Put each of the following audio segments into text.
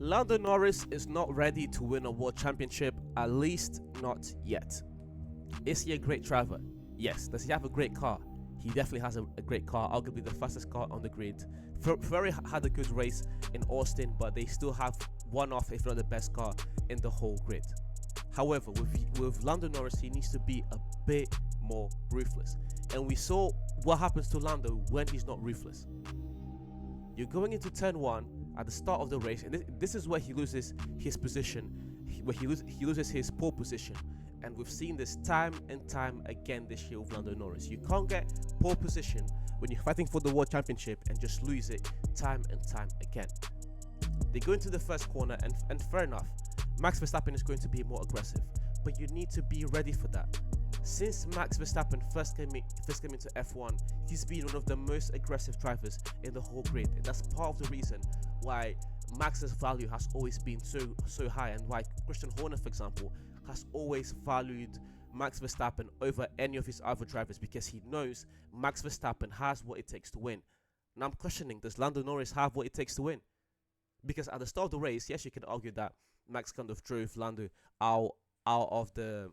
Lando Norris is not ready to win a world championship, at least not yet. Is he a great driver? Yes. Does he have a great car? He definitely has a great car, arguably the fastest car on the grid. Ferrari had a good race in Austin, but they still have one of, if not the best car in the whole grid. However, with Lando Norris, he needs to be a bit more ruthless. And we saw what happens to Lando when he's not ruthless. You're going into turn 1 at the start of the race, and this is where he loses his position, where he loses his pole position. And we've seen this time and time again this year with Lando Norris. You can't get pole position when you're fighting for the world championship and just lose it time and time again. They go into the first corner, and fair enough, Max Verstappen is going to be more aggressive, but you need to be ready for that. Since Max Verstappen first came into F1, he's been one of the most aggressive drivers in the whole grid, and that's part of the reason why Max's value has always been so high, and why Christian Horner, for example, has always valued Max Verstappen over any of his other drivers, because he knows Max Verstappen has what it takes to win. Now I'm questioning, does Lando Norris have what it takes to win? Because at the start of the race, yes, you can argue that Max kind of drove Lando out of the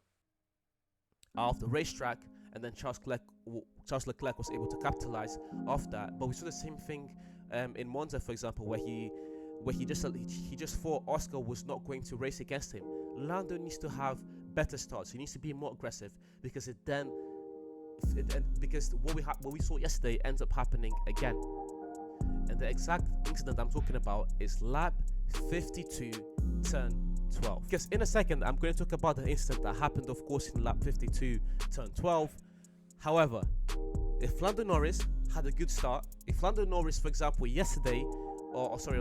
racetrack, and then Charles Leclerc was able to capitalize off that. But we saw the same thing in Monza, for example, where he just thought Oscar was not going to race against him. Lando needs to have better starts. He needs to be more aggressive, because what we saw yesterday ends up happening again. And the exact incident I'm talking about is lap 52, turn 12. Because in a second, I'm going to talk about the incident that happened, of course, in lap 52, turn 12. However, if Lando Norris had a good start, if Lando Norris, for example, on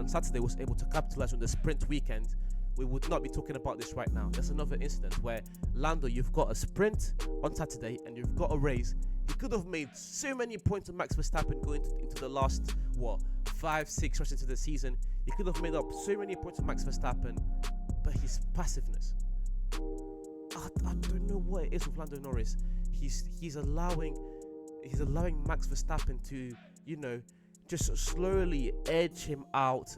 Saturday was able to capitalize on the sprint weekend, we would not be talking about this right now. There's another incident where Lando, you've got a sprint on Saturday and you've got a race. He could have made so many points to Max Verstappen going into the last 5-6 races into the season. He could have made up so many points to Max Verstappen, but his passiveness, I don't know what it is with Lando Norris. He's allowing Max Verstappen to, just slowly edge him out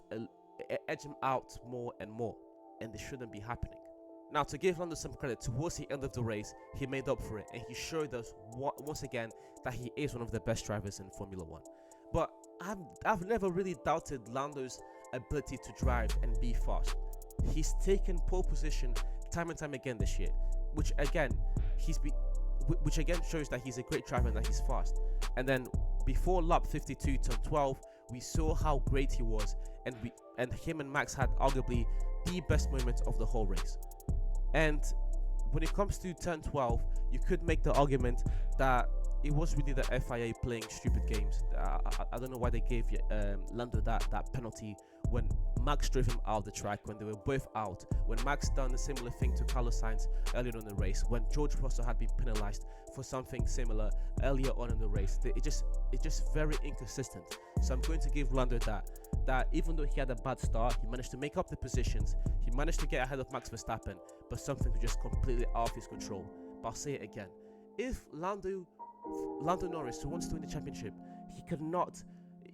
more and more, and this shouldn't be happening. Now, to give Lando some credit, towards the end of the race, he made up for it, and he showed us once again that he is one of the best drivers in Formula 1. But I've never really doubted Lando's ability to drive and be fast. He's taken pole position time and time again this year, which again shows that he's a great driver and that he's fast. And then before lap 52 turn 12, we saw how great he was, and him and Max had arguably the best moments of the whole race. And when it comes to turn 12, you could make the argument that it was really the FIA playing stupid games. I don't know why they gave Lando that penalty when Max drove him out of the track, when they were both out, when Max done a similar thing to Carlos Sainz earlier on in the race, when George Russell had been penalized for something similar earlier on in the race. It's just very inconsistent. So I'm going to give Lando that even though he had a bad start, he managed to make up the positions, he managed to get ahead of Max Verstappen, but something was just completely out of his control. But I'll say it again, if Lando Norris, who wants to win the championship,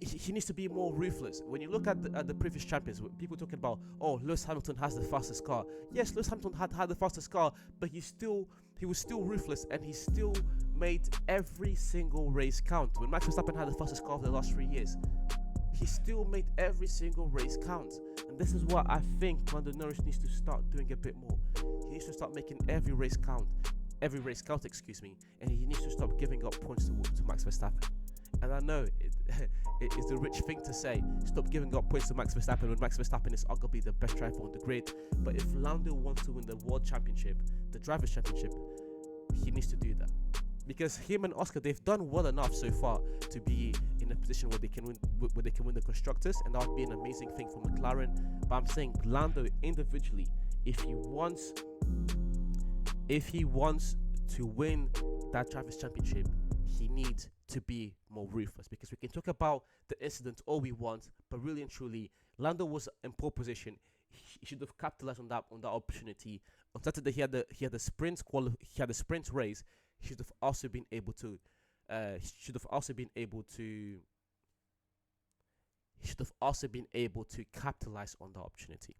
he needs to be more ruthless. When you look at the previous champions, people talking about, Lewis Hamilton has the fastest car. Yes, Lewis Hamilton had the fastest car, but he was still ruthless, and he still made every single race count. When Max Verstappen had the fastest car for the last 3 years, he still made every single race count. And this is what I think Lando Norris needs to start doing a bit more. He needs to start making every race count, and he needs to stop giving up points to Max Verstappen. And I know it's a rich thing to say, stop giving up points to Max Verstappen, when Max Verstappen is arguably the best driver on the grid. But if Lando wants to win the World Championship, the Drivers' Championship, he needs to do that. Because him and Oscar, they've done well enough so far to be in a position where they can win the constructors, and that would be an amazing thing for McLaren. But I'm saying Lando individually, if he wants to win that Drivers' Championship, he needs to be more ruthless. Because we can talk about the incident all we want, but really and truly, Lando was in pole position. He should have capitalized on that opportunity. On Saturday, he had the sprint race. He should have also been able to capitalize on the opportunity.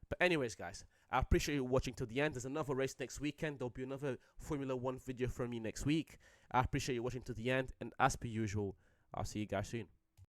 But anyways, guys, I appreciate you watching to the end. There's another race next weekend. There'll be another Formula One video from me next week. I appreciate you watching to the end, and as per usual, I'll see you guys soon.